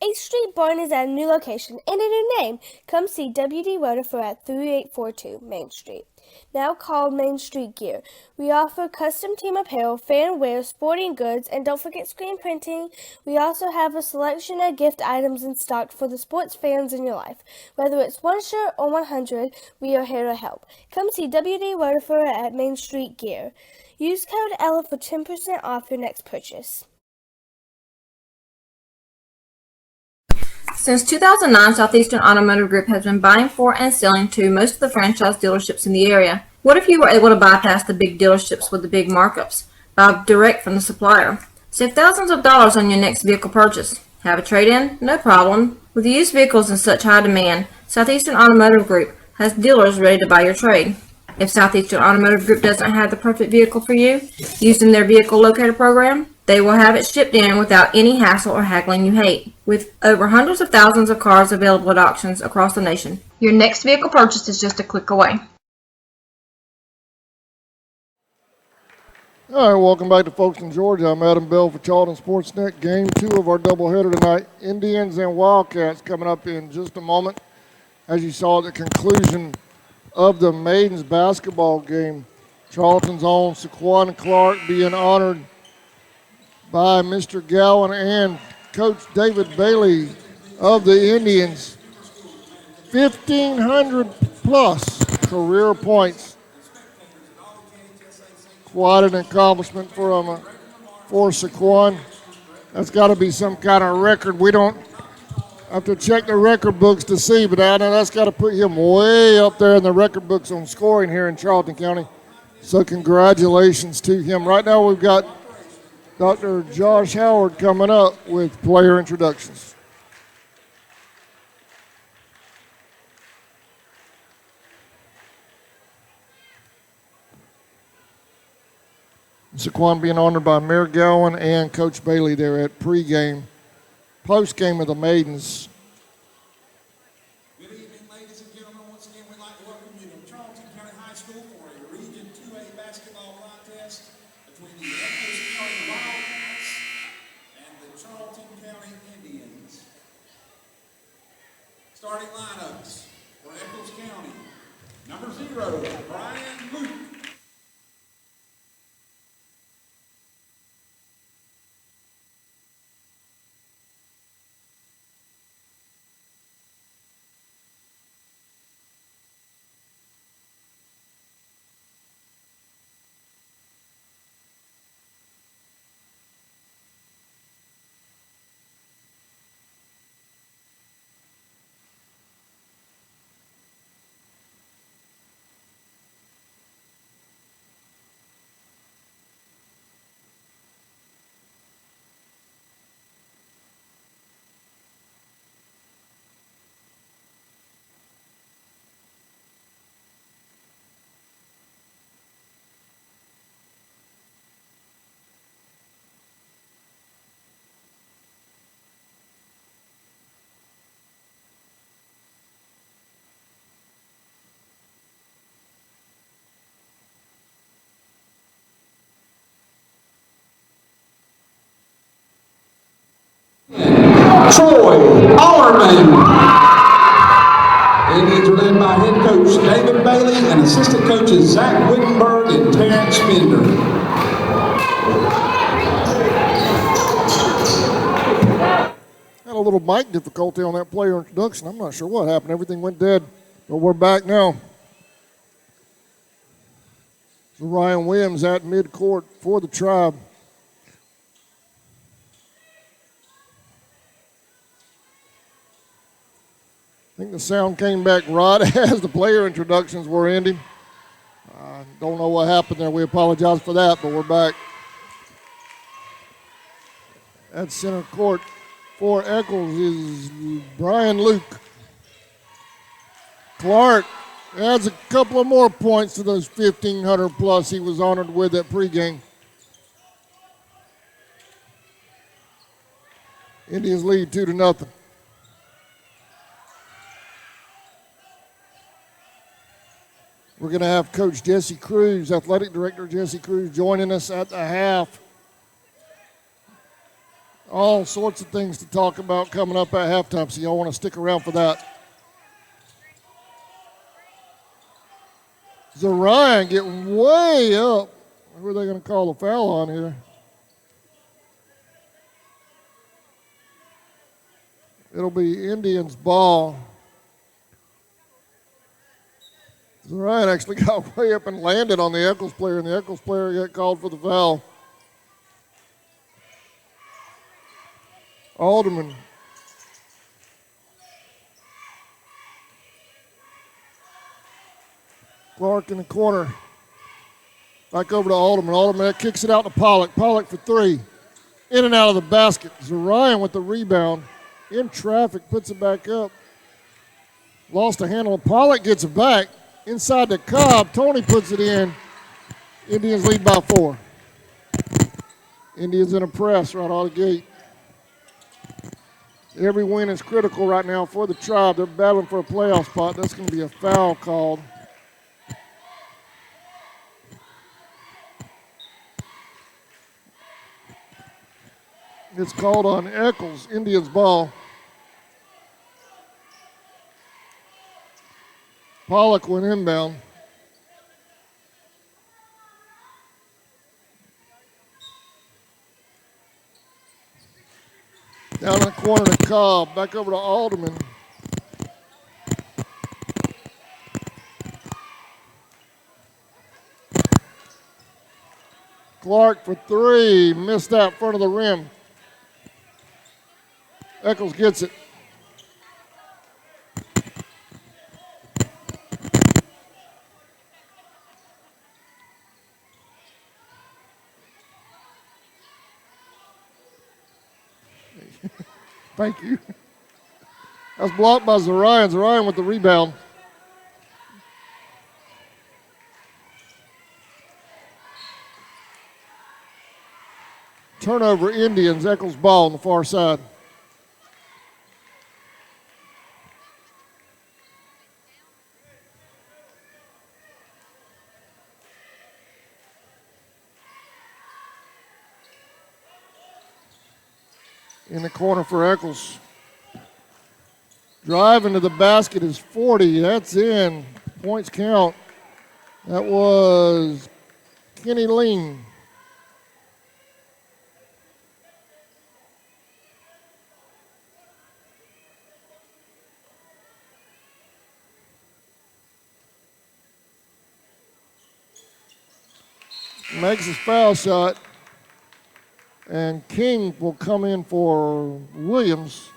8th Street Barn is at a new location and a new name. Come see WD Rutherford at 3842 Main Street. Now called Main Street Gear. We offer custom team apparel, fan wear, sporting goods, and don't forget screen printing. We also have a selection of gift items in stock for the sports fans in your life. Whether it's one shirt or 100, we are here to help. Come see WD Rutherford at Main Street Gear. Use code ELLA for 10% off your next purchase. Since 2009, Southeastern Automotive Group has been buying for and selling to most of the franchise dealerships in the area. What if you were able to bypass the big dealerships with the big markups? Buy direct from the supplier. Save thousands of dollars on your next vehicle purchase. Have a trade-in? No problem. With used vehicles in such high demand, Southeastern Automotive Group has dealers ready to buy your trade. If Southeastern Automotive Group doesn't have the perfect vehicle for you, using their vehicle locator program, they will have it shipped in without any hassle or haggling you hate. With over hundreds of thousands of cars available at auctions across the nation, your next vehicle purchase is just a click away. All right, welcome back to Folkestone, Georgia. I'm Adam Bell for Charlton Sportsnet. Game 2 of our doubleheader tonight. Indians and Wildcats coming up in just a moment. As you saw at the conclusion of the Maidens basketball game, Charlton's own Saquon Clark being honored by Mr. Gowan and Coach David Bailey of the Indians. 1,500 plus career points. Quite an accomplishment for Saquon. That's got to be some kind of record. We don't have to check the record books to see, but I know that's got to put him way up there in the record books on scoring here in Charlton County. So congratulations to him. Right now we've got Dr. Josh Howard coming up with player introductions. Saquon being honored by Mayor Gowan and Coach Bailey there at pregame, postgame of the Maidens. Good evening, ladies and gentlemen. Once again, we'd like to welcome you to Charlton County High School for a Region 2A basketball contest between the Echols County Wildcats and the Charlton County Indians. Starting lineups for Echols County. Number 0, Brian Luke. Troy Allerman. Indians are led by head coach David Bailey and assistant coaches Zach Wittenberg and Terrence Spender. Had a little mic difficulty on that player introduction. I'm not sure what happened. Everything went dead, but we're back now. So Ryan Williams at midcourt for the Tribe. I think the sound came back right as the player introductions were ending. Don't know what happened there. We apologize for that, but we're back. At center court for Echols is Brian Luke. Clark adds a couple of more points to those 1,500 plus he was honored with at pregame. Indians lead 2-0. We're going to have Coach Jesse Cruz, Athletic Director Jesse Cruz, joining us at the half All sorts of things to talk about coming up at halftime, so y'all want to stick around for that. Zarian getting way up. Who are they going to call the foul on here? It'll be Indians' ball. Zarian actually got way up and landed on the Echols player, and the Echols player got called for the foul. Alderman. Clark in the corner. Back over to Alderman. Alderman kicks it out to Pollock. Pollock for three. In and out of the basket. Zarian with the rebound. In traffic, puts it back up. Lost a handle. Pollock gets it back. Inside to Cobb. Tony puts it in. Indians lead by 4. Indians in a press right out of the gate. Every win is critical right now for the Tribe. They're battling for a playoff spot. That's going to be a foul called. It's called on Echols, Indians ball. Pollock went inbound. Down in the corner to Cobb. Back over to Alderman. Clark for three. Missed that front of the rim. Echols gets it. Thank you. That was blocked by Zarian. Zarian with the rebound. Turnover Indians. Echols ball on the far side. In the corner for Echols. Driving to the basket is 40. That's in. Points count. That was Kenny Lean. Makes his foul shot. And King will come in for Williams.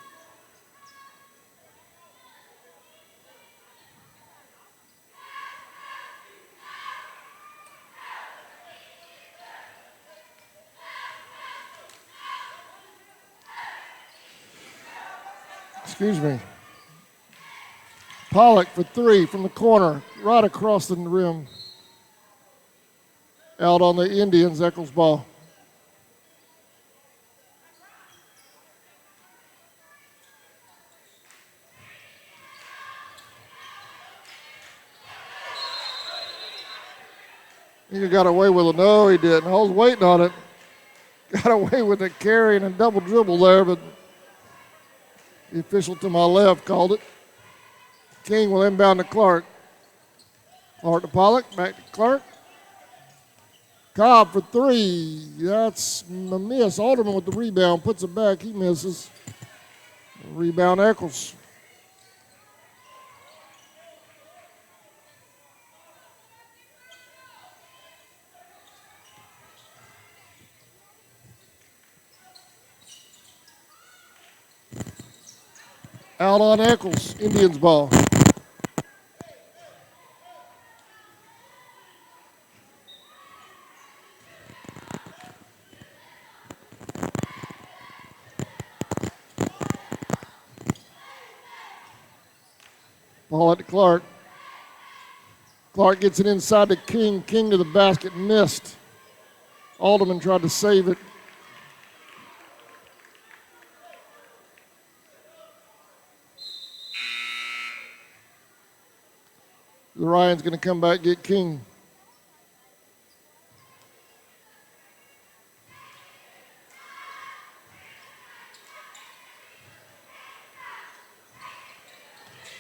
Excuse me. Pollock for three from the corner, right across the rim. Out on the Indians, Echols ball. He got away with it. No, he didn't. I was waiting on it. Got away with it, carrying a double dribble there, but the official to my left called it. King will inbound to Clark. Clark to Pollock, back to Clark. Cobb for three. That's a miss. Alderman with the rebound, puts it back. He misses. Rebound Echols. Out on Echols, Indians ball. Ball out to Clark. Clark gets it inside to King. King to the basket, missed. Alderman tried to save it. Ryan's going to come back, get King.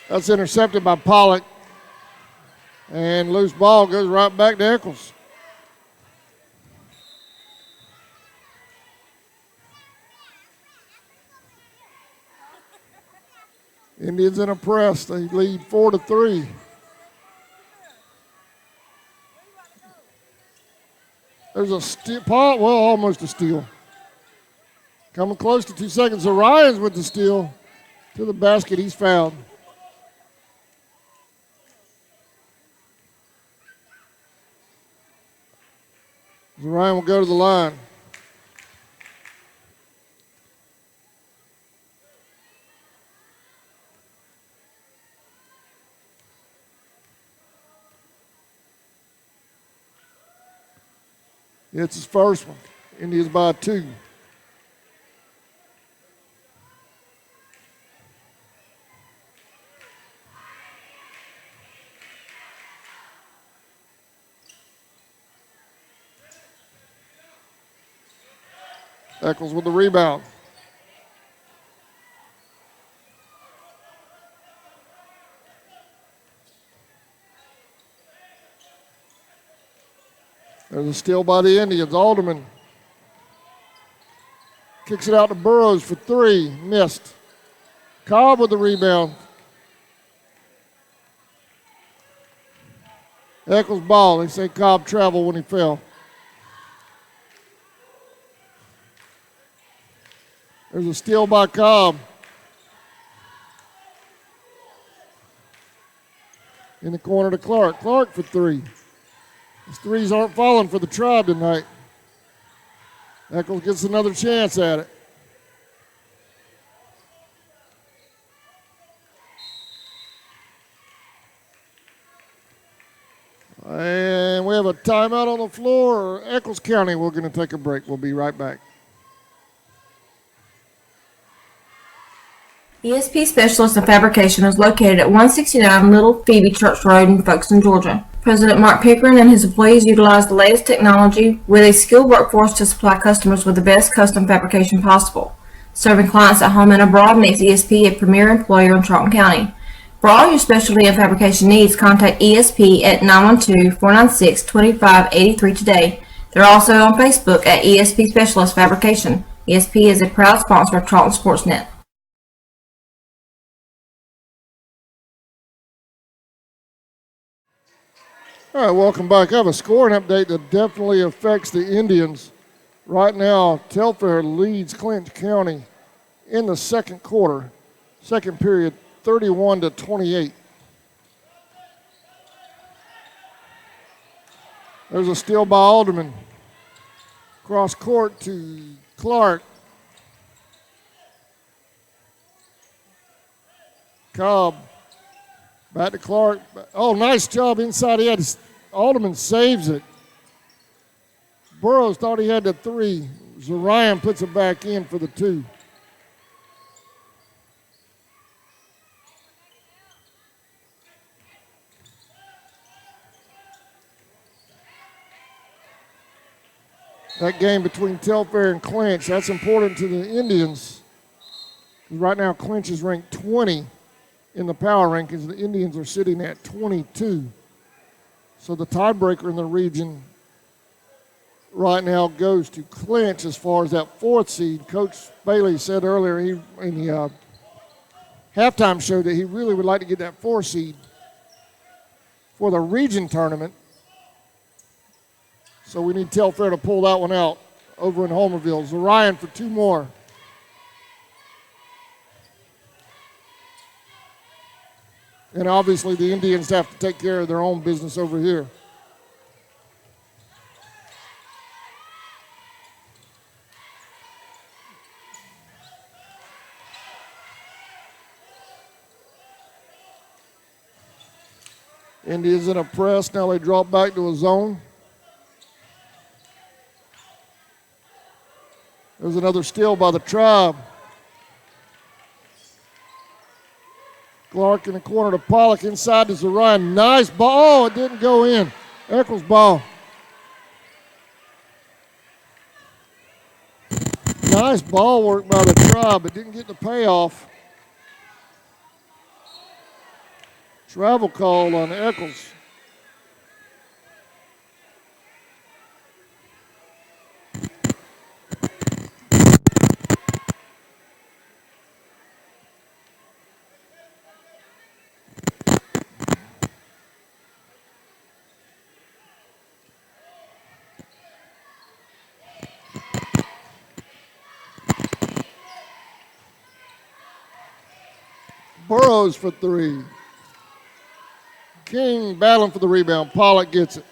That's intercepted by Pollock. And loose ball goes right back to Echols. Indians in a press. They lead 4-3. There's a steal, almost a steal. Coming close to 2 seconds. Orion's with the steal to the basket. He's fouled. Orion will go to the line. It's his first one. Indians by 2. Echols with the rebound. There's a steal by the Indians. Alderman kicks it out to Burrows for 3. Missed. Cobb with the rebound. Echols ball. They say Cobb traveled when he fell. There's a steal by Cobb. In the corner to Clark. Clark for 3. His threes aren't falling for the Tribe tonight. Echols gets another chance at it. And we have a timeout on the floor. Echols County, we're going to take a break. We'll be right back. ESP Specialist in Fabrication is located at 169 Little Phoebe Church Road in Folkestone, Georgia. President Mark Pickering and his employees utilize the latest technology with a skilled workforce to supply customers with the best custom fabrication possible. Serving clients at home and abroad makes ESP a premier employer in Charlton County. For all your specialty and fabrication needs, contact ESP at 912-496-2583 today. They're also on Facebook at ESP Specialist Fabrication. ESP is a proud sponsor of Charlton Sportsnet. All right, welcome back. I have a scoring update that definitely affects the Indians. Right now, Telfair leads Clinch County in the second quarter, second period, 31-28. There's a steal by Alderman. Cross court to Clark. Cobb. Back to Clark. Oh, nice job inside. Alderman saves it. Burrows thought he had the 3. Zarian puts it back in for the 2. That game between Telfair and Clinch, that's important to the Indians. Right now, Clinch is ranked 20 in the power rankings. The Indians are sitting at 22. So the tiebreaker in the region right now goes to Clinch as far as that 4th seed. Coach Bailey said earlier in the halftime show that he really would like to get that 4 seed for the region tournament. So we need Telfair to pull that one out over in Homerville. Zarian for 2 more. And obviously the Indians have to take care of their own business over here. Indians in a press. Now they drop back to a zone. There's another steal by the Tribe. Clark in the corner to Pollock, inside to Zarian. Nice ball. Oh, it didn't go in. Echols ball. Nice ball work by the Tribe, but didn't get the payoff. Travel call on Echols. Burrows for three. King battling for the rebound. Pollock gets it.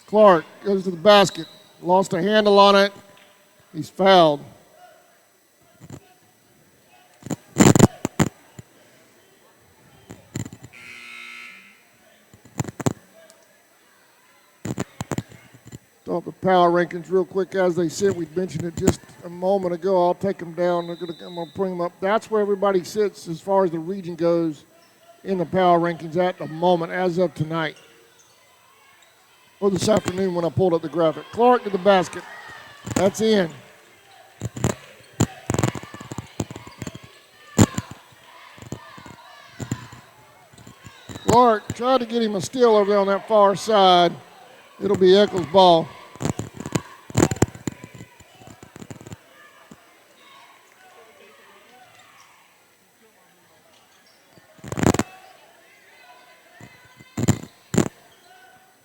Clark goes to the basket. Lost a handle on it. He's fouled. Thought the power rankings real quick as they sit. We mentioned it just a moment ago. I'll take them down. I'm going to bring them up. That's where everybody sits as far as the region goes in the power rankings at the moment as of tonight. Or this afternoon when I pulled up the graphic. Clark to the basket. That's in. Clark tried to get him a steal over there on that far side. It'll be Echols' ball.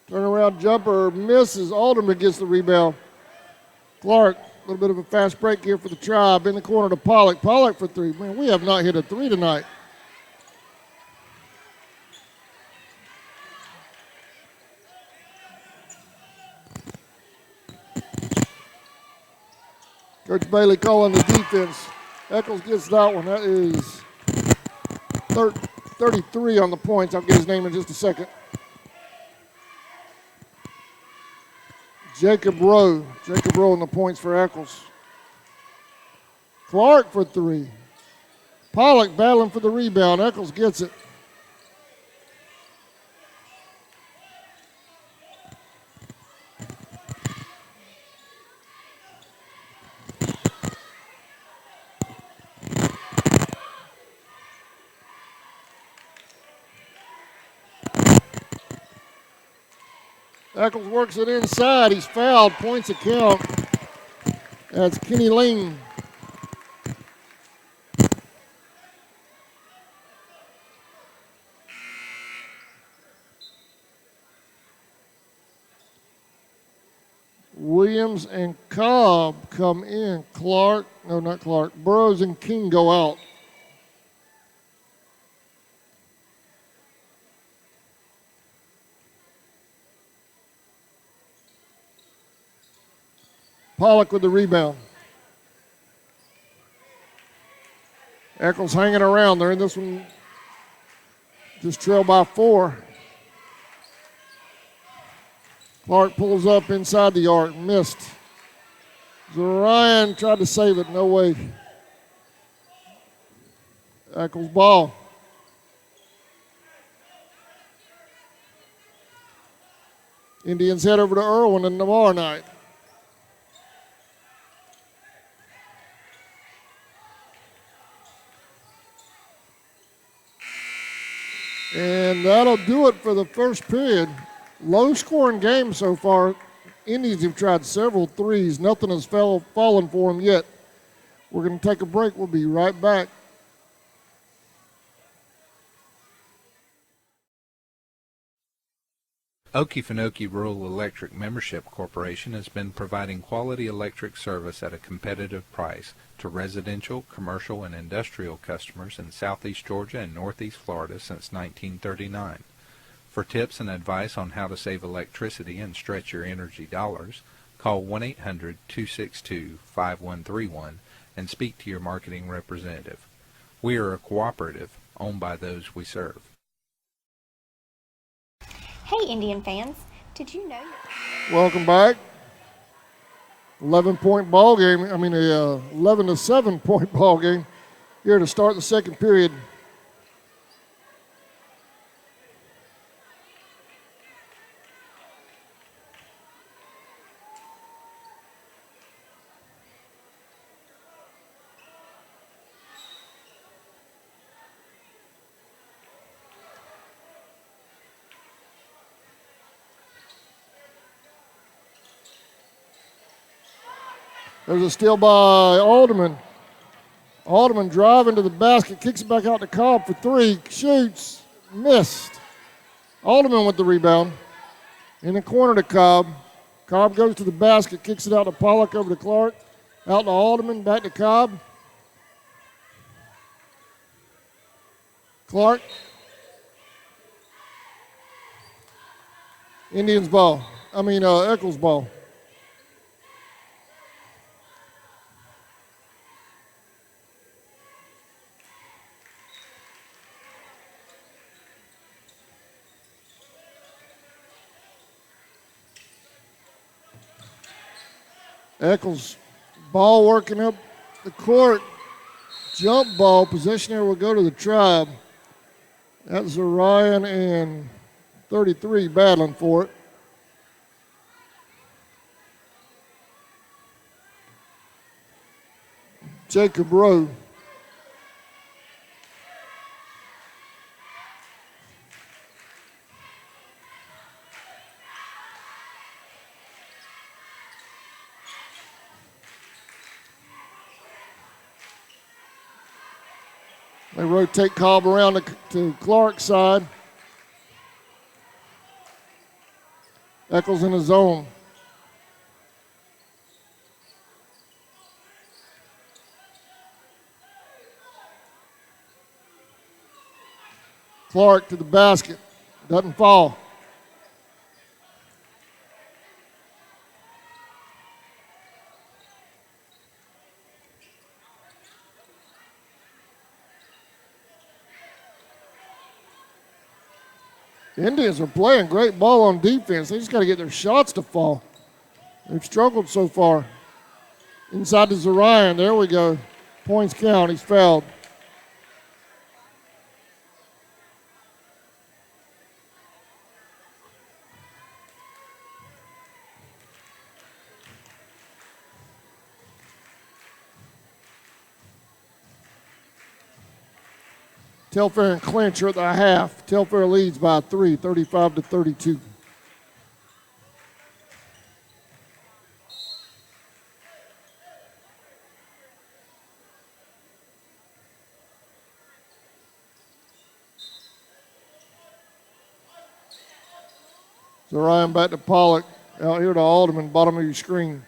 Turnaround jumper misses. Alderman gets the rebound. Clark, a little bit of a fast break here for the Tribe. In the corner to Pollock. Pollock for three. Man, we have not hit a three tonight. Coach Bailey calling the defense. Echols gets that one. That is 33 on the points. I'll get his name in just a second. Jacob Rowe. Jacob Rowe on the points for Echols. Clark for three. Pollock battling for the rebound. Echols gets it. Echols works it inside. He's fouled. Points account. That's Kenny Ling. Williams and Cobb come in. Burrows and King go out. Pollock with the rebound. Echols hanging around. They're in this one. Just trail by 4. Clark pulls up inside the arc. Missed. Ryan tried to save it. No way. Echols ball. Indians head over to Irwin and tomorrow night. And that'll do it for the first period. Low-scoring game so far. Indians have tried several threes. Nothing has fallen for them yet. We're going to take a break. We'll be right back. Okefenokee Rural Electric Membership Corporation has been providing quality electric service at a competitive price to residential, commercial, and industrial customers in southeast Georgia and northeast Florida since 1939. For tips and advice on how to save electricity and stretch your energy dollars, call 1-800-262-5131 and speak to your marketing representative. We are a cooperative owned by those we serve. Hey Indian fans, did you know Welcome back. 11-point ball game. 11 to 7 point ball game here to start the second period. There's a steal by Alderman. Alderman driving to the basket, kicks it back out to Cobb for three, shoots, missed. Alderman with the rebound. In the corner to Cobb. Cobb goes to the basket, kicks it out to Pollock, over to Clark. Out to Alderman, back to Cobb. Clark. Indians ball. Echols ball. Echols ball working up the court. Jump ball. Possession here will go to the Tribe. That's Ryan and 33 battling for it. Jacob Rowe. They rotate Cobb around to Clark's side. Echols in the zone. Clark to the basket. Doesn't fall. The Indians are playing great ball on defense. They just got to get their shots to fall. They've struggled so far. Inside to Zarian. There we go. Points count. He's fouled. Telfair and Clinch are at the half. Telfair leads by 3, 35-32. So Ryan back to Pollock. Out here to Alderman, bottom of your screen.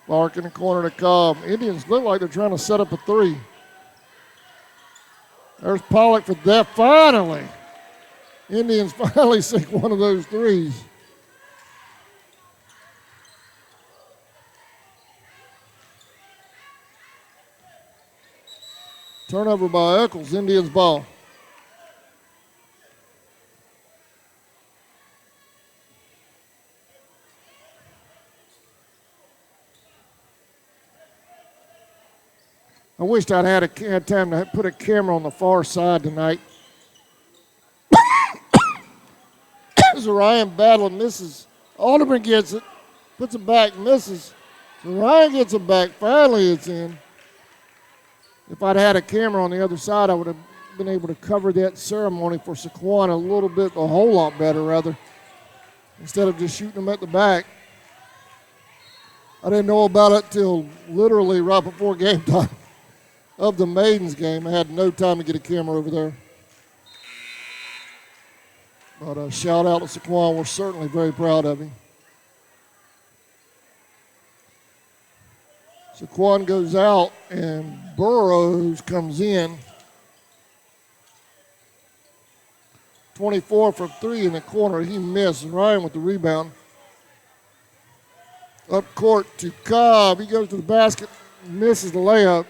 Clark in the corner to Cobb. Indians look like they're trying to set up a three. There's Pollock for that. Finally. Indians finally sink one of those threes. Turnover by Echols. Indians ball. I wished I'd had time to put a camera on the far side tonight. Ryan battling, misses. Alderman gets it, puts it back, misses. So Ryan gets it back. Finally, it's in. If I'd had a camera on the other side, I would have been able to cover that ceremony for Saquon a whole lot better, rather, instead of just shooting them at the back. I didn't know about it till literally right before game time of the Maidens game. I had no time to get a camera over there. But a shout out to Saquon. We're certainly very proud of him. Saquon goes out and Burrows comes in. 24 from 3 in the corner. He missed. Ryan with the rebound. Up court to Cobb. He goes to the basket, misses the layup.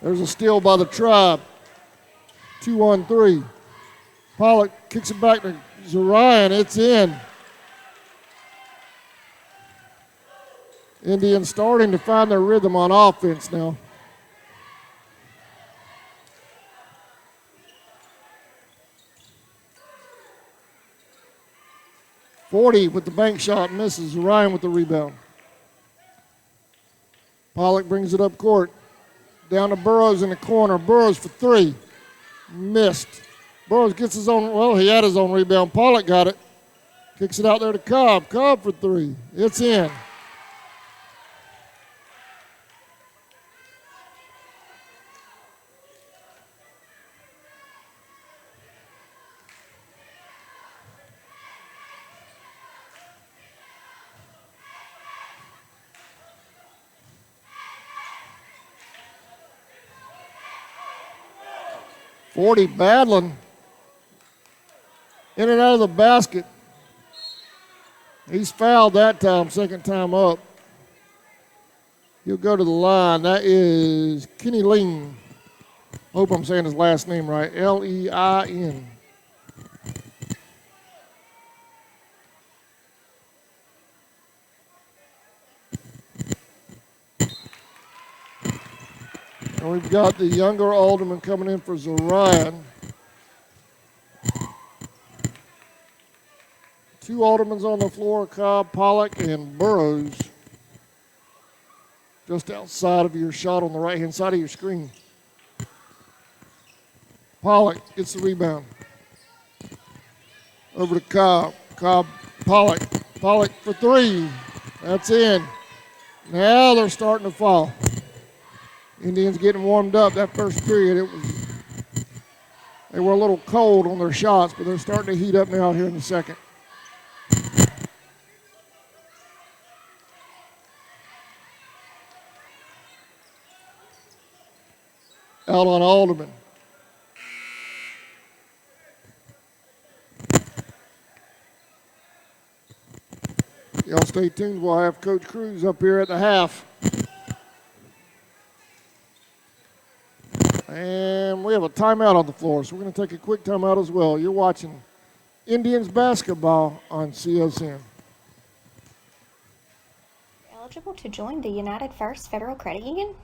There's a steal by the Tribe. 2-on-3. Pollock kicks it back to Zarian. It's in. Indians starting to find their rhythm on offense now. Forty with the bank shot, misses. Ryan with the rebound. Pollock brings it up court. Down to Burrows in the corner. Burrows for three. Missed. Burrows gets his own, well, he had his own rebound. Pollock got it. Kicks it out there to Cobb. Cobb for three. It's in. Forty battling in and out of the basket. He's fouled that time, second time up. He'll go to the line. That is Kenny Lean. Hope I'm saying his last name right. Lein. And we've got the younger Alderman coming in for Zorian. Two Aldermans on the floor, Cobb, Pollock, and Burrows. Just outside of your shot on the right-hand side of your screen. Pollock gets the rebound. Over to Cobb. Cobb, Pollock. Pollock for three. That's in. Now they're starting to fall. Indians getting warmed up. That first period, they were a little cold on their shots, but they're starting to heat up now here in the second. Out on Alderman. Y'all stay tuned. We'll have Coach Cruz up here at the half. And we have a timeout on the floor, so we're going to take a quick timeout as well. You're watching Indians basketball on CSN. Eligible to join the United First Federal Credit Union?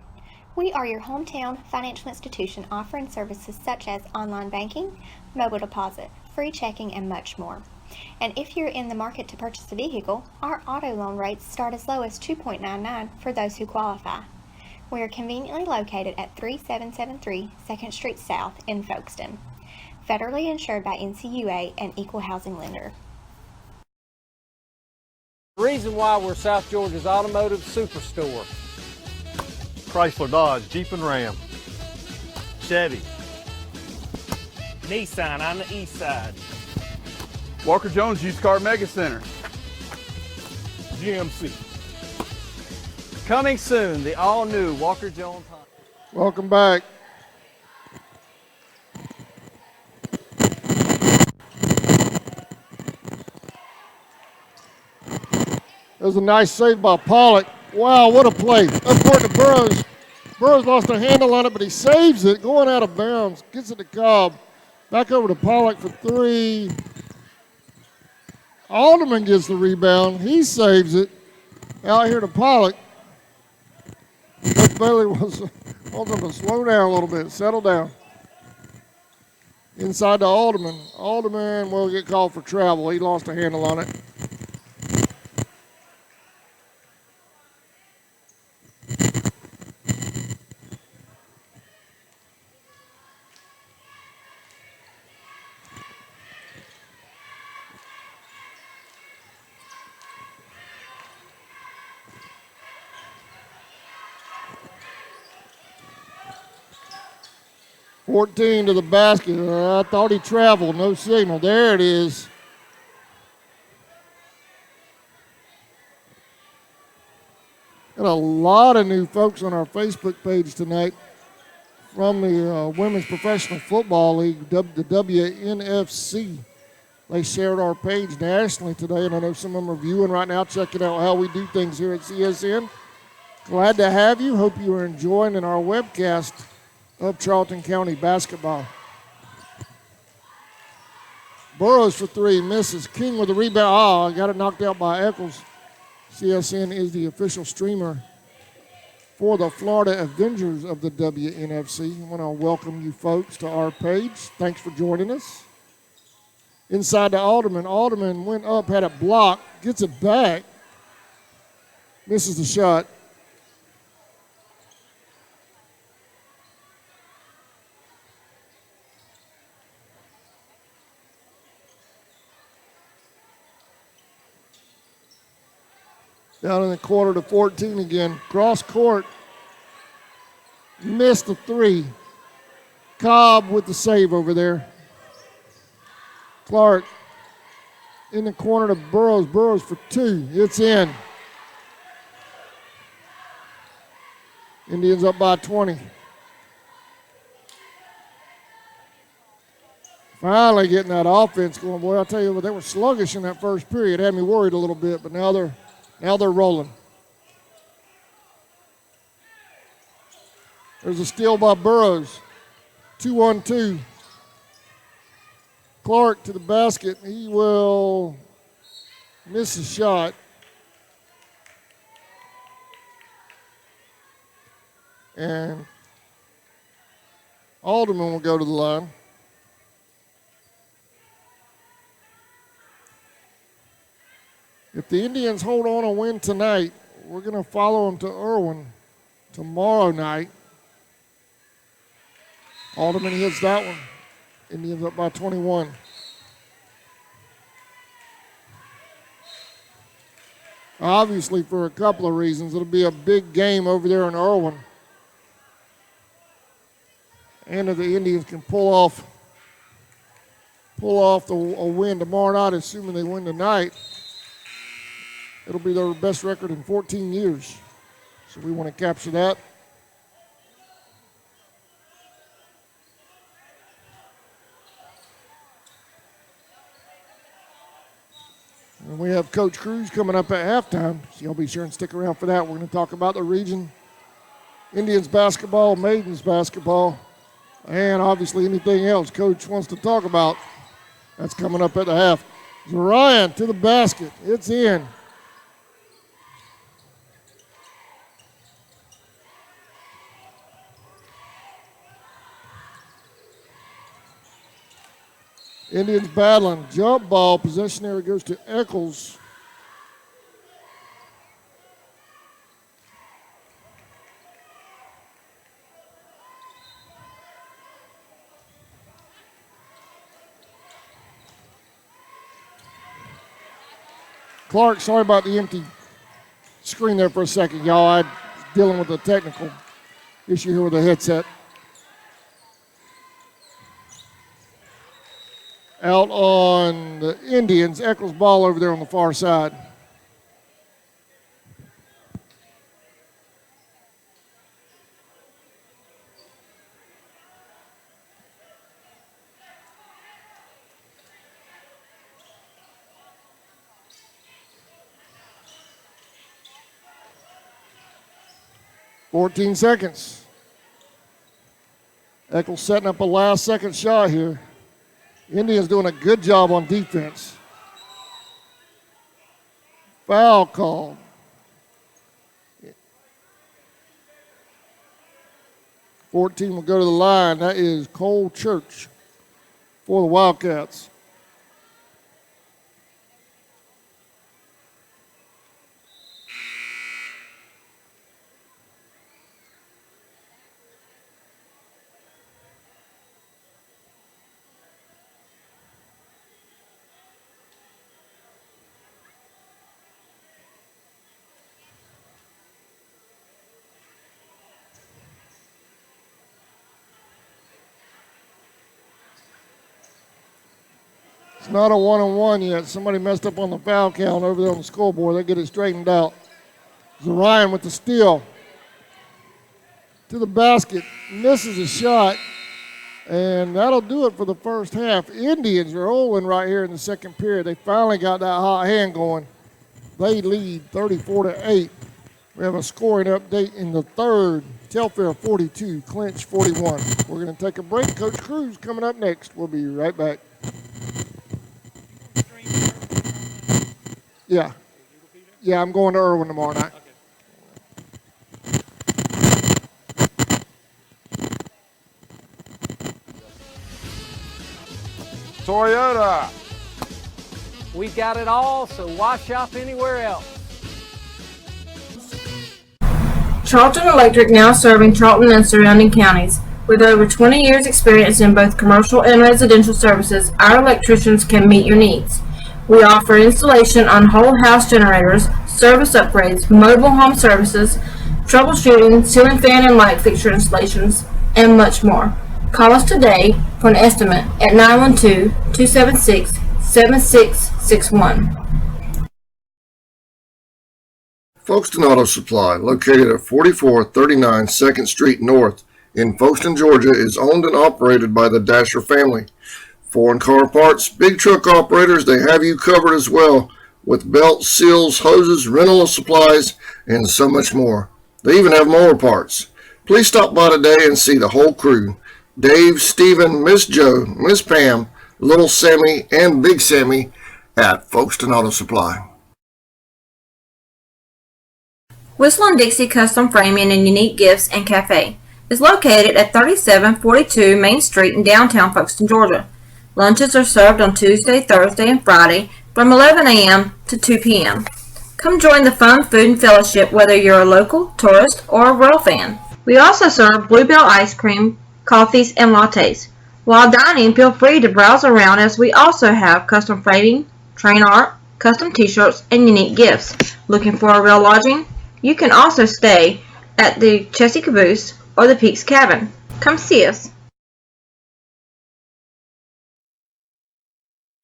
We are your hometown financial institution offering services such as online banking, mobile deposit, free checking, and much more. And if you're in the market to purchase a vehicle, our auto loan rates start as low as 2.99 for those who qualify. We are conveniently located at 3773 2nd Street South in Folkestone. Federally insured by NCUA and equal housing lender. The reason why we're South Georgia's automotive superstore. Chrysler, Dodge, Jeep and Ram, Chevy, Nissan on the east side, Walker Jones Used Car Mega Center, GMC. Coming soon, the all-new Walker Jones Honda. Welcome back. There's a nice save by Pollock. Wow, what a play. Up court to Burrows. Burrows lost a handle on it, but he saves it. Going out of bounds. Gets it to Cobb. Back over to Pollock for three. Alderman gets the rebound. He saves it. Out here to Pollock. Coach Bailey wants them to slow down a little bit. Settle down. Inside to Alderman. Alderman will get called for travel. He lost a handle on it. $14 to the basket. I thought he traveled. No signal. There it is. Got a lot of new folks on our Facebook page tonight from the Women's Professional Football League, the WNFC. They shared our page nationally today, and I know some of them are viewing right now, checking out how we do things here at CSN. Glad to have you. Hope you are enjoying our webcast of Charlton County basketball. Burrows for three, misses. King with the rebound. Got it knocked out by Echols. CSN is the official streamer for the Florida Avengers of the WNFC. I want to welcome you folks to our page. Thanks for joining us. Inside to Alderman. Alderman went up, had it blocked, gets it back, misses the shot. Down in the corner to 14 again. Cross court. Missed the three. Cobb with the save over there. Clark in the corner to Burrows. Burrows for two. It's in. Indians up by 20. Finally getting that offense going. Boy, I'll tell you what, they were sluggish in that first period. Had me worried a little bit, but now they're rolling. There's a steal by Burrows. 2-on-2. Clark to the basket. He will miss a shot. And Alderman will go to the line. If the Indians hold on and win tonight, we're going to follow them to Irwin tomorrow night. Alderman hits that one. Indians up by 21. Obviously, for a couple of reasons, it'll be a big game over there in Irwin. And if the Indians can pull off a win tomorrow night, assuming they win tonight, it'll be their best record in 14 years. So we want to capture that. And we have Coach Cruz coming up at halftime. So y'all be sure and stick around for that. We're going to talk about the region, Indians basketball, Maidens basketball, and obviously anything else Coach wants to talk about. That's coming up at the half. Ryan to the basket. It's in. Indians battling. Jump ball. Possession area goes to Echols. Clark, sorry about the empty screen there for a second, y'all. I'm dealing with a technical issue here with the headset. Out on the Indians, Echols ball over there on the far side. $14 seconds. Echols setting up a last second shot here. Indians doing a good job on defense. Foul call. $14 will go to the line. That is Cole Church for the Wildcats. It's not a 1-on-1 yet. Somebody messed up on the foul count over there on the scoreboard. They get it straightened out. Zarian with the steal. To the basket. Misses a shot. And that'll do it for the first half. Indians are rolling right here in the second period. They finally got that hot hand going. They lead 34-8. We have a scoring update in the third. Telfair 42, Clinch 41. We're going to take a break. Coach Cruz coming up next. We'll be right back. Yeah. Yeah, I'm going to Irwin tomorrow night. Toyota. We got it all, so why shop anywhere else? Charlton Electric now serving Charlton and surrounding counties. With over 20 years experience in both commercial and residential services, our electricians can meet your needs. We offer installation on whole house generators, service upgrades, mobile home services, troubleshooting, ceiling fan and light fixture installations, and much more. Call us today for an estimate at 912-276-7661. Folkestone Auto Supply, located at 4439 2nd Street North in Folkestone, Georgia, is owned and operated by the Dasher family. Foreign car parts, big truck operators, they have you covered as well, with belts, seals, hoses, rental of supplies, and so much more. They even have mower parts. Please stop by today and see the whole crew. Dave, Stephen, Miss Joe, Miss Pam, Little Sammy, and Big Sammy at Folkestone Auto Supply. Whistle and Dixie Custom Framing and Unique Gifts and Cafe is located at 3742 Main Street in downtown Folkestone, Georgia. Lunches are served on Tuesday, Thursday, and Friday from 11 a.m. to 2 p.m. Come join the fun food and fellowship whether you're a local, tourist, or a Royal fan. We also serve Bluebell ice cream, coffees, and lattes. While dining, feel free to browse around as we also have custom framing, train art, custom t-shirts, and unique gifts. Looking for a real lodging? You can also stay at the Chessie Caboose or the Peaks Cabin. Come see us.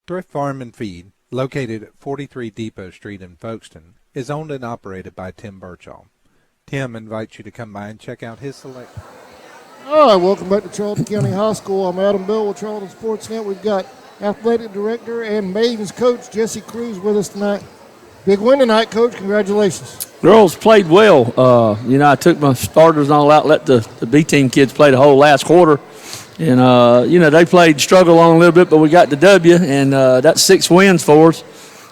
Thrift Farm and Feed, located at 43 Depot Street in Folkestone, is owned and operated by Tim Birchall. Tim invites you to come by and check out his selection. All right, welcome back to Charlton County High School. I'm Adam Bell with Charlton Sportsnet. We've got athletic director and maidens coach Jesse Cruz with us tonight. Big win tonight, Coach. Congratulations. Girls played well. I took my starters and all out, let the B team kids play the whole last quarter. And, they struggled on a little bit, but we got the W, and that's 6 wins for us,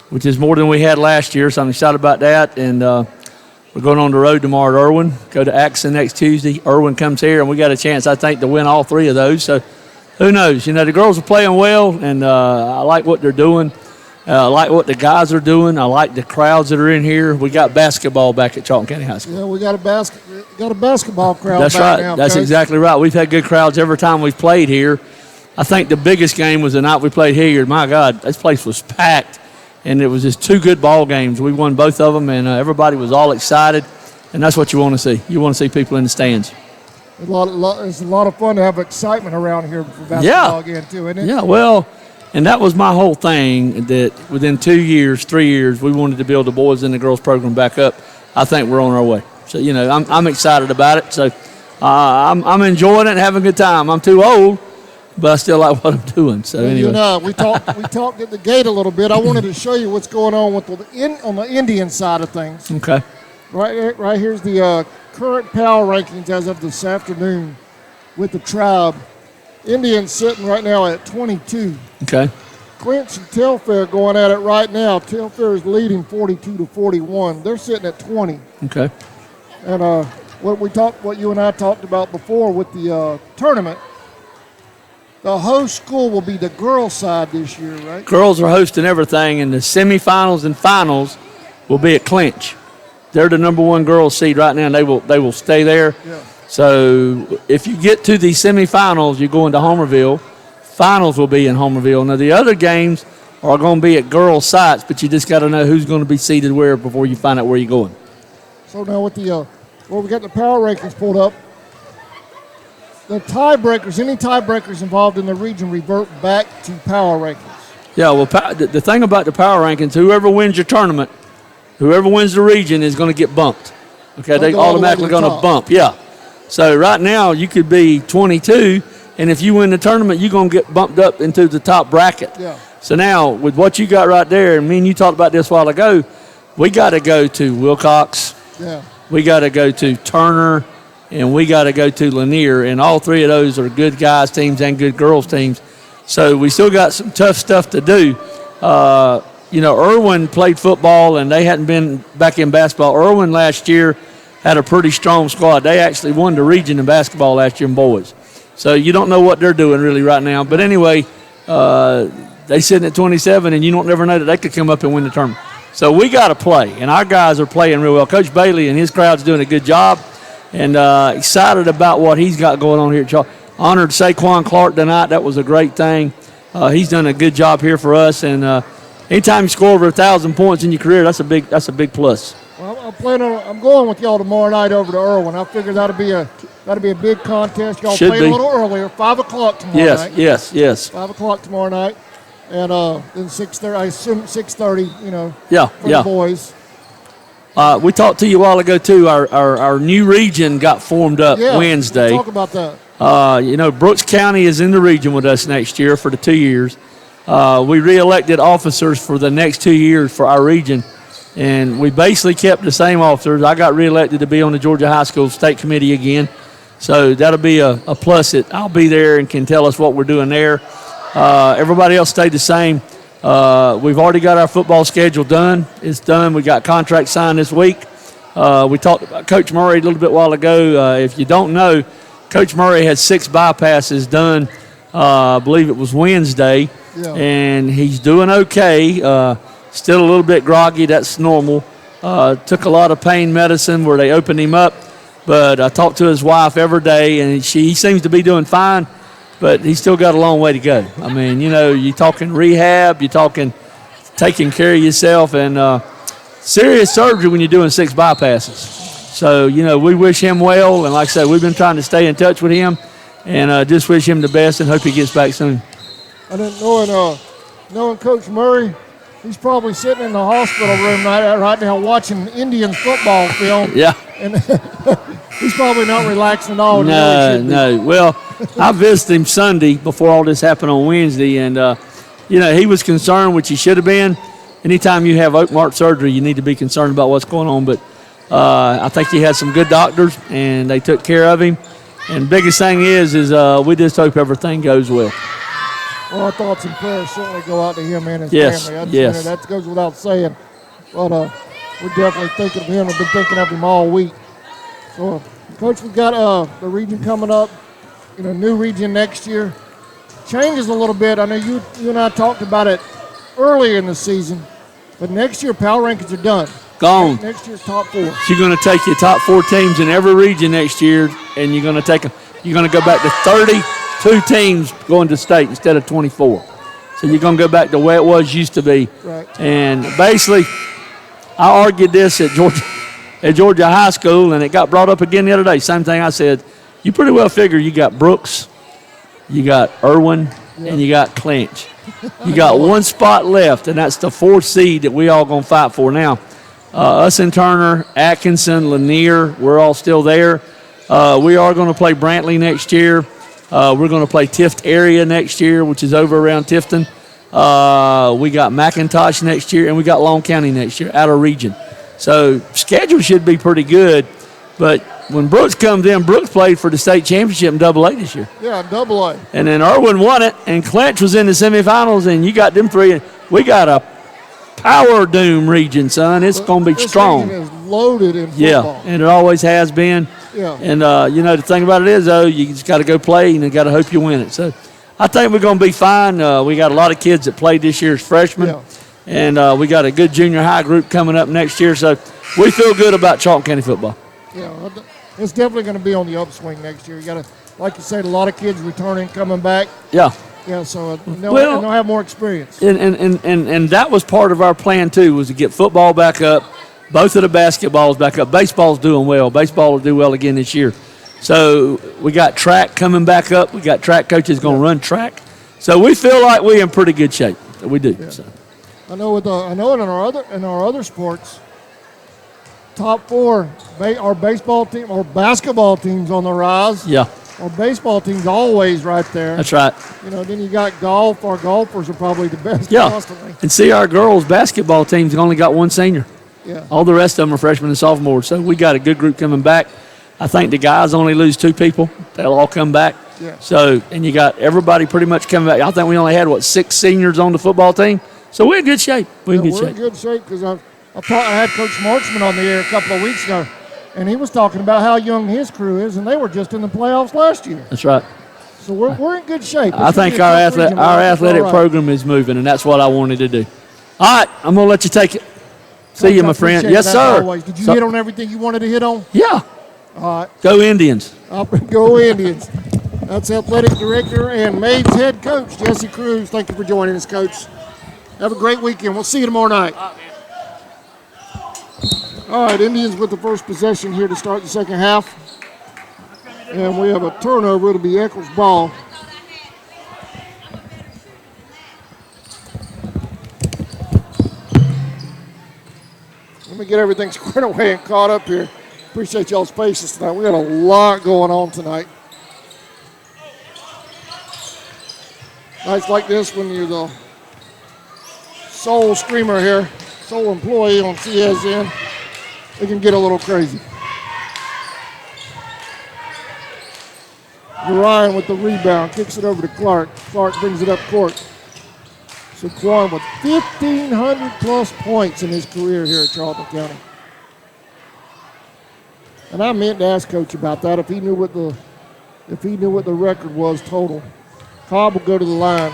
which is more than we had last year, so I'm excited about that. And we're going on the road tomorrow to Irwin, go to Axon next Tuesday. Irwin comes here, and we got a chance, I think, to win all 3 of those. So who knows? The girls are playing well, and I like what they're doing. I like what the guys are doing. I like the crowds that are in here. We got basketball back at Charlton County High School. Yeah, we got a basketball crowd. That's back right. now, That's Coach. exactly right. We've had good crowds every time we've played here. I think the biggest game was the night we played here. My God, this place was packed, and it was just 2 good ball games. We won both of them, and everybody was all excited, and that's what you want to see. You want to see people in the stands. It's a lot of fun to have excitement around here for basketball again, too, isn't it? Yeah, well, and that was my whole thing, that within 2 years, 3 years, we wanted to build the boys and the girls program back up. I think we're on our way. So, I'm excited about it. So, I'm enjoying it and having a good time. I'm too old, but I still like what I'm doing. So, anyway. You and I, we talked at the gate a little bit. I wanted to show you what's going on on the Indian side of things. Okay. Right here's the current power rankings as of this afternoon with the Tribe. Indians sitting right now at 22. Okay. Clinch and Telfair going at it right now. Telfair is leading 42-41. They're sitting at 20. Okay. And what you and I talked about before with the tournament, the host school will be the girls' side this year, right? Girls are hosting everything, and the semifinals and finals will be at Clinch. They're the number 1 girls seed right now, and they will stay there. Yeah. So if you get to the semifinals, you're going to Homerville. Finals will be in Homerville. Now, the other games are going to be at girls' sites, but you just got to know who's going to be seated where before you find out where you're going. So now with the we got the power rankings pulled up. The tiebreakers, any tiebreakers involved in the region revert back to power rankings. Yeah, well, the thing about the power rankings, whoever wins your tournament, whoever wins the region is going to get bumped. Okay, they automatically going to bump. Yeah. So right now you could be 22, and if you win the tournament, you're going to get bumped up into the top bracket. Yeah. So now with what you got right there, and me and you talked about this a while ago, we got to go to Wilcox. Yeah. We got to go to Turner, and we got to go to Lanier, and all 3 of those are good guys teams and good girls teams. So we still got some tough stuff to do. Irwin played football, and they hadn't been back in basketball. Irwin last year had a pretty strong squad. They actually won the region in basketball last year in boys. So you don't know what they're doing really right now. But anyway, they sitting at 27, and you don't never know that they could come up and win the tournament. So we got to play, and our guys are playing real well. Coach Bailey and his crowd's doing a good job, and excited about what he's got going on here at Charlton. Honored Saquon Clark tonight. That was a great thing. He's done a good job here for us, and anytime you score over 1,000 points in your career, that's a big plus. Well, I'm going with y'all tomorrow night over to Irwin. I figure that'll be a big contest. Y'all Should play be. a little earlier, 5 o'clock tomorrow night. Yes. 5 o'clock tomorrow night, and then 6:30. I assume 6:30. For the boys. We talked to you a while ago too. Our new region got formed up Wednesday. We'll talk about that. Brooks County is in the region with us next year for the 2 years. We re-elected officers for the next 2 years for our region, and we basically kept the same officers. I got re-elected to be on the Georgia High School State Committee again, so that'll be a plus. I'll be there and can tell us what we're doing there. Everybody else stayed the same. We've already got our football schedule done. It's done. We got contracts signed this week. We talked about Coach Murray a little bit while ago. If you don't know, Coach Murray had 6 bypasses done. I believe it was Wednesday, and he's doing okay. Still a little bit groggy. That's normal. Took a lot of pain medicine where they opened him up, but I talked to his wife every day, and he seems to be doing fine. But he's still got a long way to go. I mean, you're talking rehab, you're talking taking care of yourself, and serious surgery when you're doing 6 bypasses. So, we wish him well, and like I said, we've been trying to stay in touch with him, and just wish him the best and hope he gets back soon. I didn't knowing Coach Murray, he's probably sitting in the hospital room right now watching Indian football film. Yeah. And he's probably not relaxing at all. No. Well, I visited him Sunday before all this happened on Wednesday, and, he was concerned, which he should have been. Anytime you have open heart surgery, you need to be concerned about what's going on. But I think he had some good doctors, and they took care of him. And biggest thing is we just hope everything goes well. Well, our thoughts and prayers certainly go out to him and his family. Yes. That goes without saying. But we're definitely thinking of him. We've been thinking of him all week. So, Coach, we've got the region coming up, new region next year. Changes a little bit. I know you and I talked about it earlier in the season, but next year power rankings are done. Gone. Next year's top 4. So you're going to take your top 4 teams in every region next year, and you're going to go back to 32 teams going to state instead of 24. So you're going to go back to where it used to be. Right. And basically, I argued this at Georgia High School, and it got brought up again the other day. Same thing I said. You pretty well figure you got Brooks, you got Irwin, and you got Clinch. You got one spot left, and that's the 4th seed that we all going to fight for now. Us and Turner, Atkinson, Lanier, we're all still there. We are going to play Brantley next year. We're going to play Tift area next year, which is over around Tifton. We got McIntosh next year, and we got Long County next year, out of region. So schedule should be pretty good. But when Brooks comes in, Brooks played for the state championship in AA this year. Yeah, AA. And then Irwin won it, and Clinch was in the semifinals, and you got them 3. We got a power doom region, son. It's going to be strong. This region is loaded in football. Yeah, and it always has been. Yeah. And, the thing about it is, though, you just got to go play, and you got to hope you win it. So I think we're going to be fine. We got a lot of kids that played this year as freshmen. Yeah. And we got a good junior high group coming up next year. So we feel good about Charlton County football. Yeah, it's definitely going to be on the upswing next year. You got to, like you said, a lot of kids returning, coming back. Yeah. Yeah, so they'll have more experience. And that was part of our plan, too, was to get football back up, both of the basketballs back up. Baseball's doing well. Baseball will do well again this year. So we got track coming back up. We got track coaches going to run track. So we feel like we're in pretty good shape. We do. Yeah. So. I know in our other sports, top 4, our baseball team or basketball teams on the rise. Yeah. Our baseball team's always right there. That's right. Then you got golf. Our golfers are probably the best constantly. And see, our girls' basketball team's only got 1 senior. Yeah. All the rest of them are freshmen and sophomores. So we got a good group coming back. I think the guys only lose 2 people. They'll all come back. Yeah. So, and you got everybody pretty much coming back. I think we only had, 6 seniors on the football team. So we're in good shape. We're in good shape because I had Coach Marchman on the air a couple of weeks ago, and he was talking about how young his crew is, and they were just in the playoffs last year. That's right. So we're in good shape. I think our athletic program is moving, and that's what I wanted to do. All right, I'm going to let you take it. See you, my friend. Yes, sir. Always. Did you hit on everything you wanted to hit on? Yeah. All right. Go Indians. Go Indians. That's athletic director and Maids head coach, Jesse Cruz. Thank you for joining us, Coach. Have a great weekend. We'll see you tomorrow night. All right, Indians with the first possession here to start the second half. And we have a turnover. It'll be Echols' ball. Let me get everything squared away and caught up here. Appreciate y'all's patience tonight. We got a lot going on tonight. Nights like this when you're the sole streamer here, sole employee on CSN, it can get a little crazy. Ryan with the rebound, kicks it over to Clark. Clark brings it up court. So Quan with 1,500 plus points in his career here at Charlton County. And I meant to ask Coach about that if he knew what the record was total. Cobb will go to the line.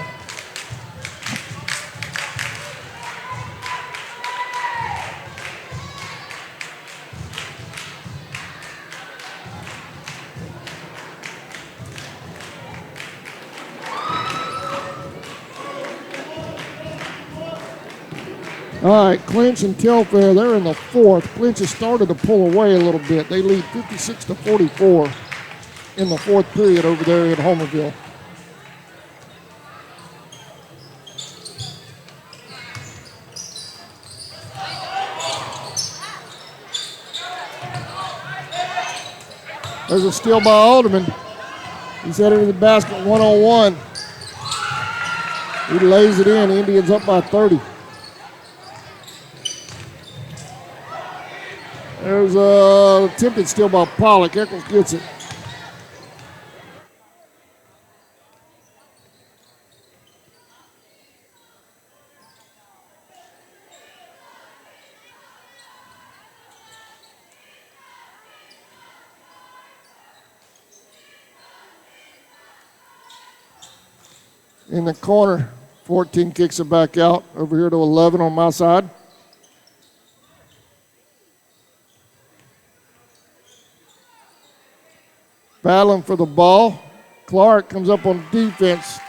All right, Clinch and Telfair, they're in the fourth. Clinch has started to pull away a little bit. They lead 56-44 in the fourth period over there at Homerville. There's a steal by Alderman. He's headed to the basket one-on-one. He lays it in. Indians up by 30. There's a attempted steal by Pollock. Echols gets it. In the corner, 14 kicks it back out. Over here to 11 on my side. Battling for the ball. Clark comes up on defense.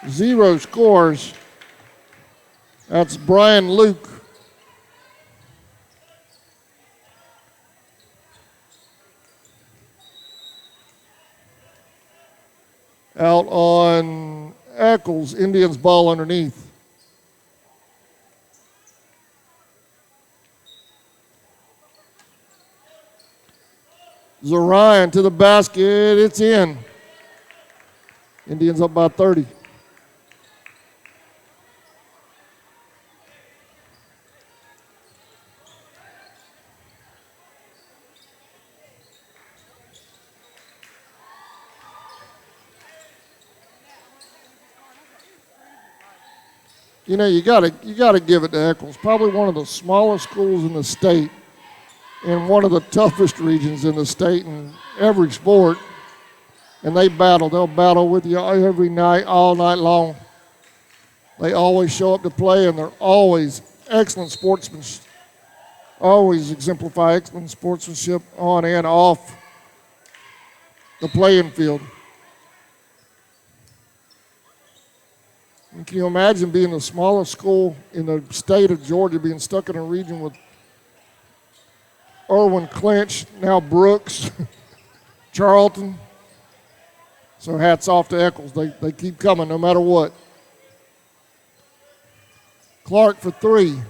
0 scores. That's Brian Luke. Out on Echols. Indians ball underneath. Zarian to the basket. It's in. Indians up by 30. You know, you gotta give it to Echols. Probably one of the smallest schools in the state, in one of the toughest regions in the state in every sport. And they battle. They'll battle with you every night, all night long. They always show up to play, and they're always excellent sportsmen. Always exemplify excellent sportsmanship on and off the playing field. And can you imagine being the smallest school in the state of Georgia, being stuck in a region with Irwin, Clinch, now Brooks, Charlton. So hats off to Echols. They keep coming no matter what. Clark for 3.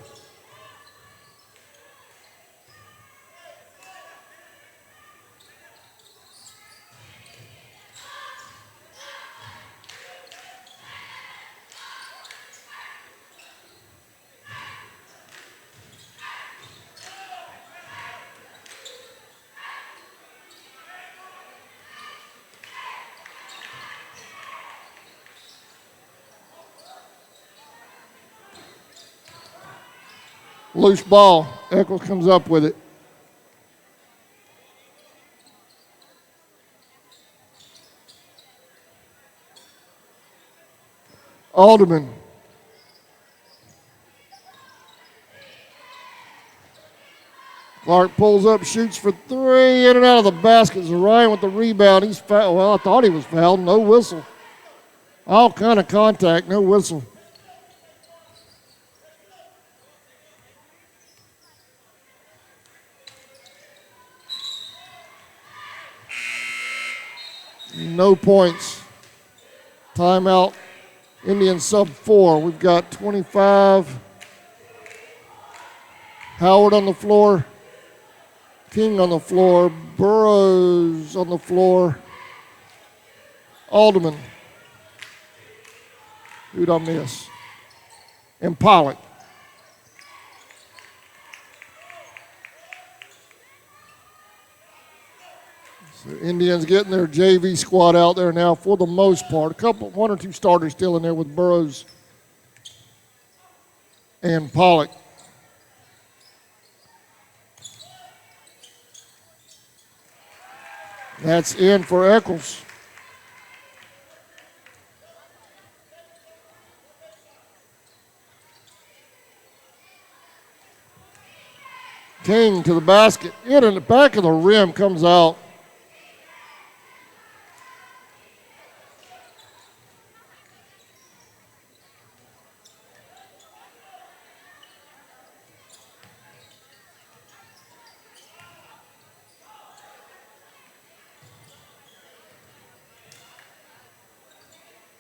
Loose ball. Echols comes up with it. Alderman. Clark pulls up, shoots for 3, in and out of the basket. Ryan with the rebound. He's fouled. Well, I thought he was fouled. No whistle. All kind of contact, no whistle. no points. Timeout. Indian sub 4. We've got 25. Howard on the floor. King on the floor. Burrows on the floor. Alderman. Who'd I miss? And Pollock. So Indians getting their JV squad out there now for the most part. One or two starters still in there with Burrows and Pollock. That's in for Echols. King to the basket. In the back of the rim, comes out.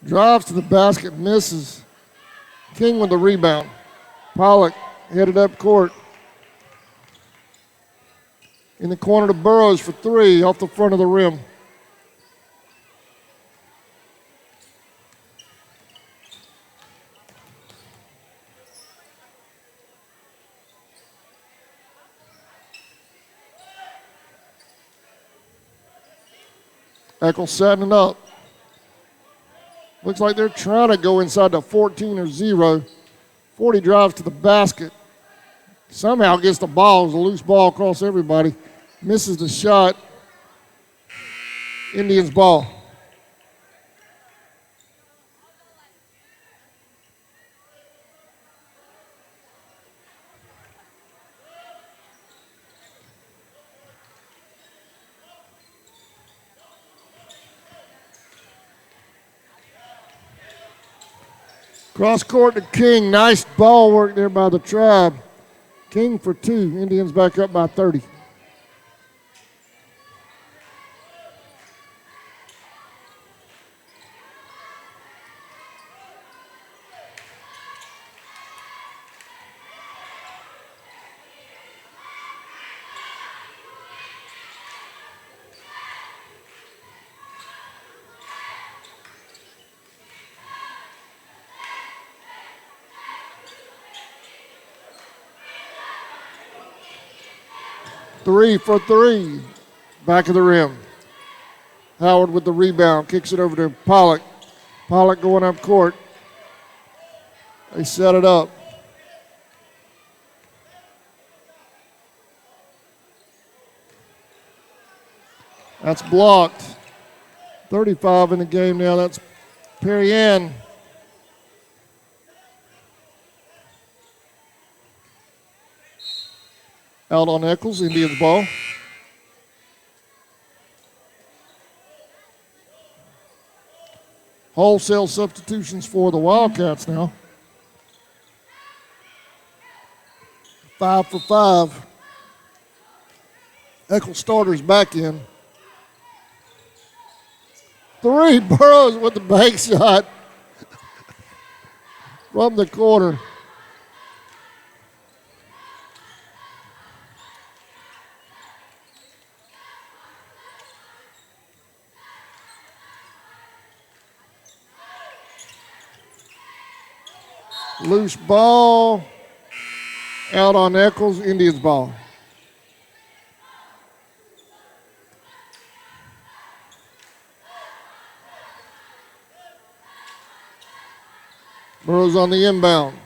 Drives to the basket, misses. King with the rebound. Pollock headed up court. In the corner to Burrows for 3 off the front of the rim. Echols setting it up. Looks like they're trying to go inside the 14 or 0. 40 drives to the basket. Somehow gets the ball. It's a loose ball across everybody. Misses the shot. Indians ball. Cross court to King. Nice ball work there by the Tribe. King for 2. Indians back up by 30. Three for 3. Back of the rim. Howard with the rebound. Kicks it over to Pollock. Pollock going up court. They set it up. That's blocked. 35 in the game now. That's Perriand. Out on Echols, Indians ball. Wholesale substitutions for the Wildcats now. 5 for 5. Echols starters back in. 3, Burrows with the bank shot from the corner. Loose ball. Out on Echols, Indians ball. Burrows on the inbound.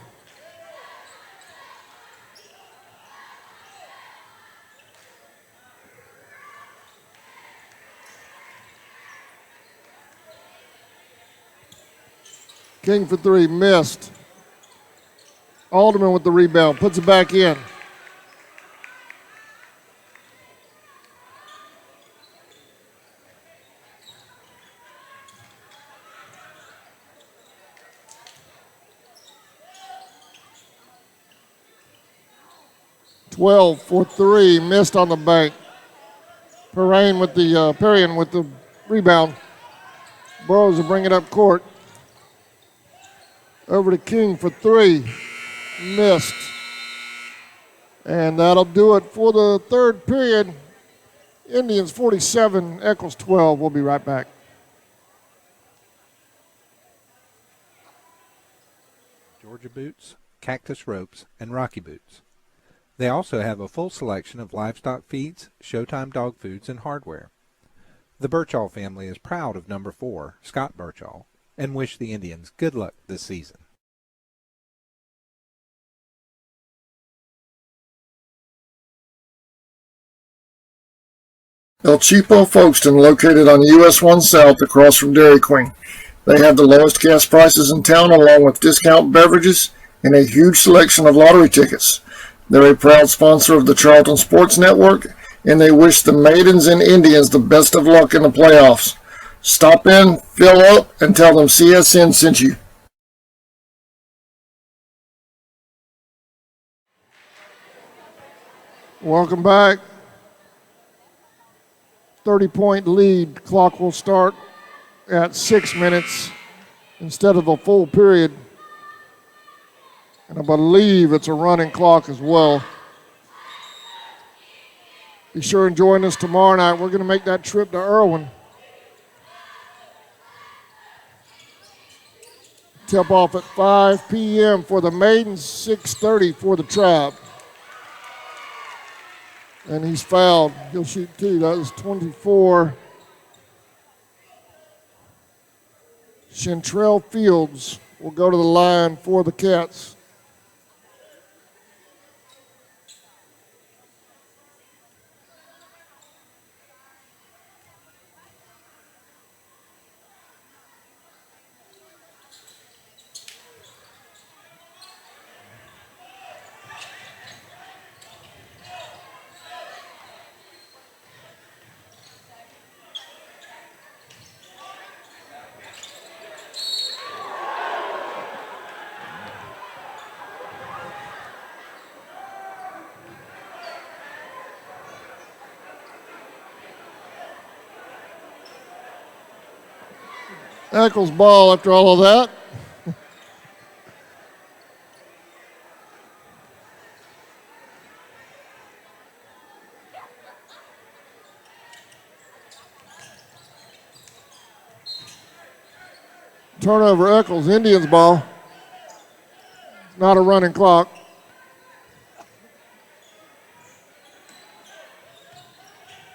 King for 3, missed. Alderman with the rebound, puts it back in. Twelve for 3, missed on the bank. Perriand with the rebound. Burrows will bring it up court. Over to King for three. Missed. And that'll do it for the third period. Indians 47, Echols 12. We'll be right back. Georgia boots, cactus ropes, and Rocky boots. They also have a full selection of livestock feeds, Showtime dog foods, and hardware. The Birchall family is proud of number 4, Scott Birchall, and wish the Indians good luck this season. El Cheapo Folkestone, located on US 1 South across from Dairy Queen. They have the lowest gas prices in town, along with discount beverages and a huge selection of lottery tickets. They're a proud sponsor of the Charlton Sports Network, and they wish the Maidens and Indians the best of luck in the playoffs. Stop in, fill up, and tell them CSN sent you. Welcome back. 30-point lead. Clock will start at 6 minutes instead of a full period. And I believe it's a running clock as well. Be sure and join us tomorrow night. We're going to make that trip to Irwin. Tip off at 5 p.m. for the Maidens, 6:30 for the Tribe. And he's fouled. He'll shoot two. That was 24. Chantrell Fields will go to the line for the Cats. Echols ball after all of that. Turnover, Echols, Indians ball. Not a running clock.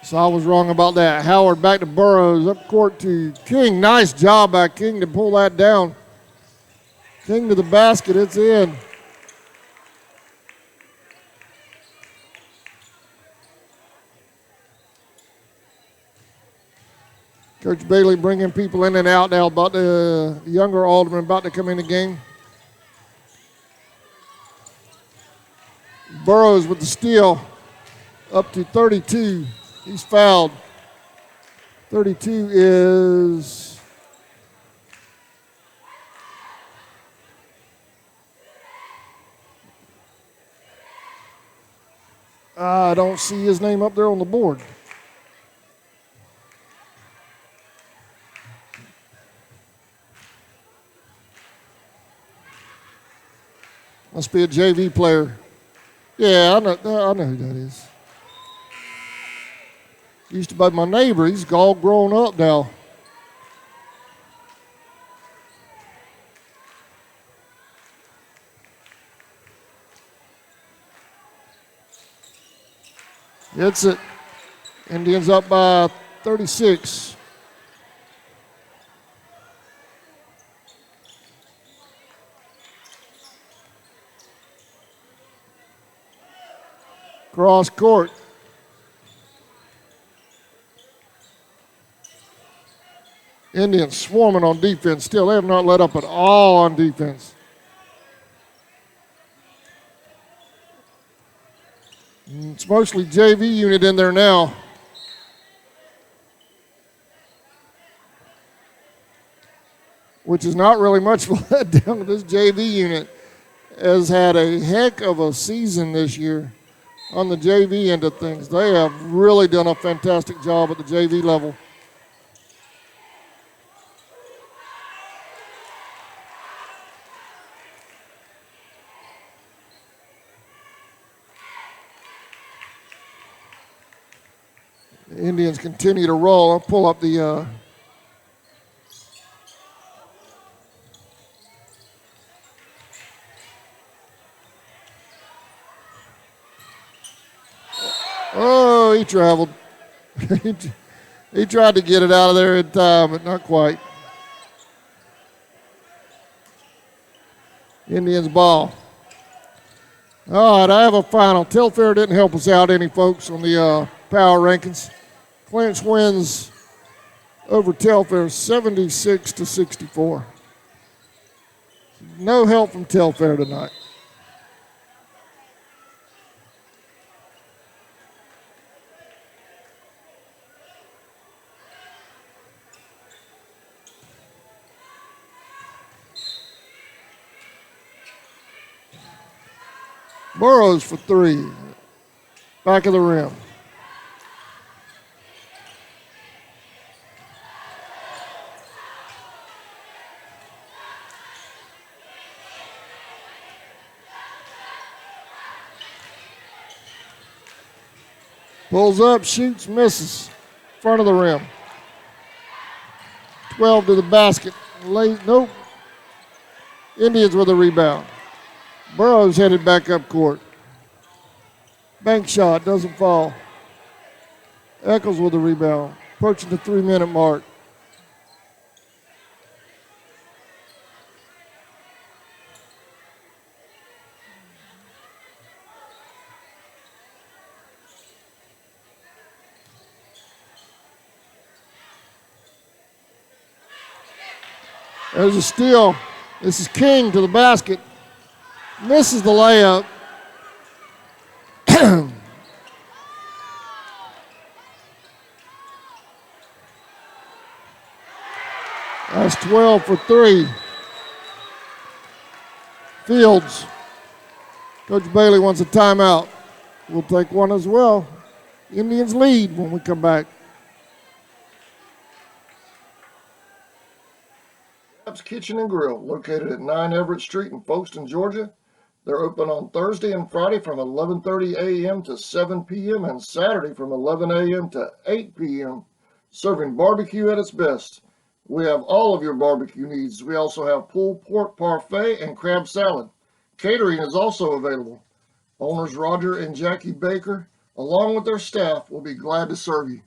So I was wrong about that. Howard back to Burrows, up court to King. Nice job by King to pull that down. King to the basket, it's in. Coach Bailey bringing people in and out now. About the younger alderman about to come in the game. Burrows with the steal, up to 32. He's fouled. 32 is I don't see his name up there on the board. Must be a JV player. Yeah, I know who that is. Used to be my neighbor. He's all grown up now. Gets it. Indians up by 36. Cross court. Indians swarming on defense still. They have not let up at all on defense. It's mostly JV unit in there now. Which is not really much of a letdown. This JV unit has had a heck of a season this year on the JV end of things. They have really done a fantastic job at the JV level. Indians continue to roll. I'll pull up the oh, he traveled. He tried to get it out of there in time, but not quite. Indians ball. All right, I have a final. Telfair didn't help us out any, folks, on the power rankings. Clinch wins over Telfair 76-64. No help from Telfair tonight. Burrows for three. Back of the rim. Pulls up, shoots, misses. Front of the rim. 12 to the basket. Nope. Indians with a rebound. Burrows headed back up court. Bank shot, doesn't fall. Echols with a rebound. Approaching the 3-minute mark. There's a steal. This is King to the basket. Misses the layup. That's 12 for three. Fields. Coach Bailey wants a timeout. We'll take one as well. Indians lead when we come back. Kitchen and Grill, located at 9 Everett Street in Folkestone, Georgia. They're open on Thursday and Friday from 11:30 a.m. to 7 p.m. and Saturday from 11 a.m. to 8 p.m., serving barbecue at its best. We have all of your barbecue needs. We also have pulled pork parfait and crab salad. Catering is also available. Owners Roger and Jackie Baker, along with their staff, will be glad to serve you.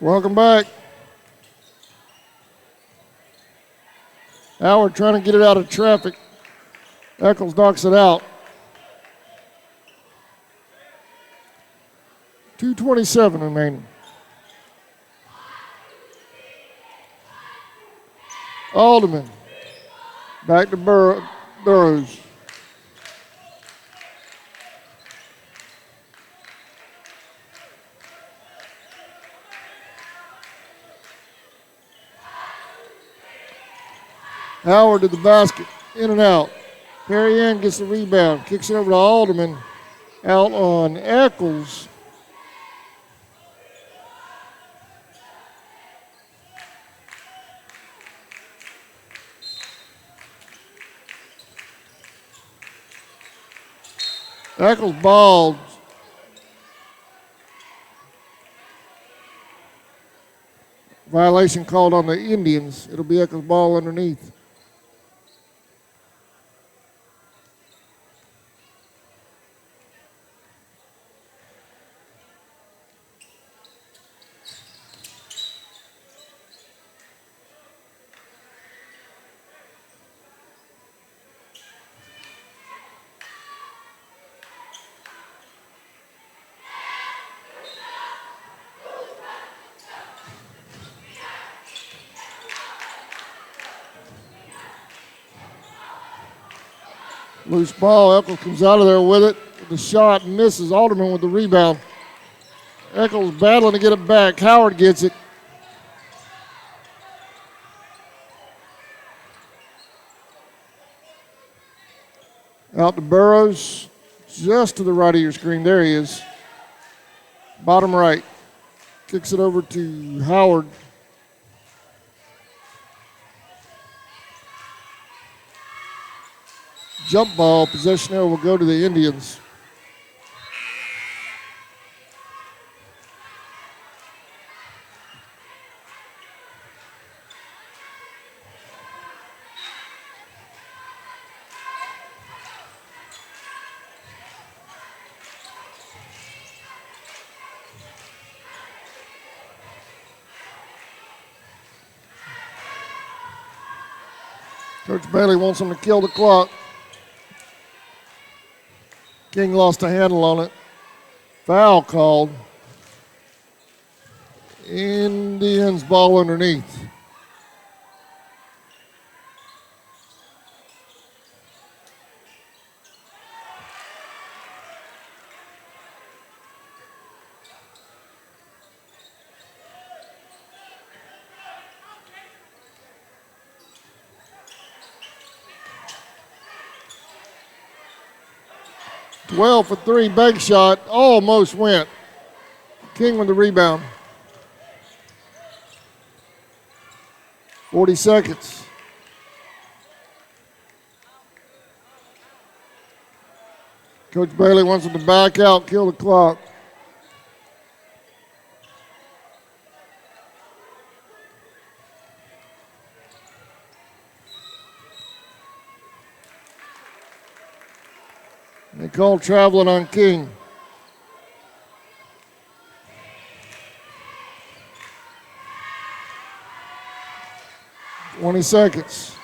Welcome back. Howard trying to get it out of traffic. Echols knocks it out. 2:27 remaining. Alderman. Back to Burrows. Howard to the basket, in and out. Perry Ann gets the rebound, kicks it over to Alderman, out on Echols. Echols balled. Violation called on the Indians. It'll be Echols ball underneath. Loose ball. Echols comes out of there with it. The shot misses. Alderman with the rebound. Echols battling to get it back. Howard gets it. Out to Burrows, just to the right of your screen. There he is. Bottom right. Kicks it over to Howard. Jump ball. Possession there will go to the Indians. Coach Bailey wants him to kill the clock. King lost a handle on it. Foul called. Indians ball underneath. Well for three, bank shot, almost went. King with the rebound. 40 seconds. Coach Bailey wants him to back out, kill the clock. They call traveling on King. Twenty seconds.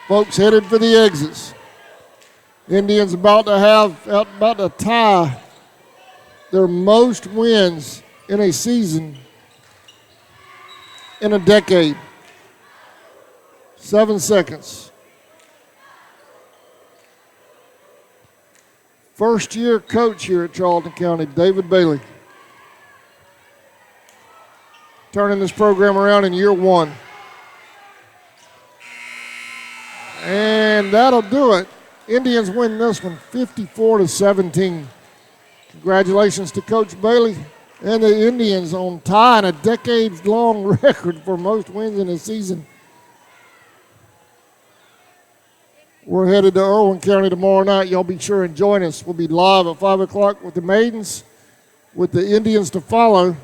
Folks headed for the exits. Indians about to tie their most wins in a season in a decade. 7 seconds. First year coach here at Charlton County, David Bailey. Turning this program around in year one. And that'll do it. Indians win this one 54-17. Congratulations to Coach Bailey and the Indians on tying a decades-long record for most wins in a season. We're headed to Irwin County tomorrow night. Y'all be sure and join us. We'll be live at 5 o'clock with the Maidens, with the Indians to follow,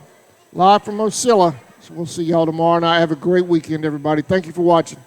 live from Osceola. So we'll see y'all tomorrow night. Have a great weekend, everybody. Thank you for watching.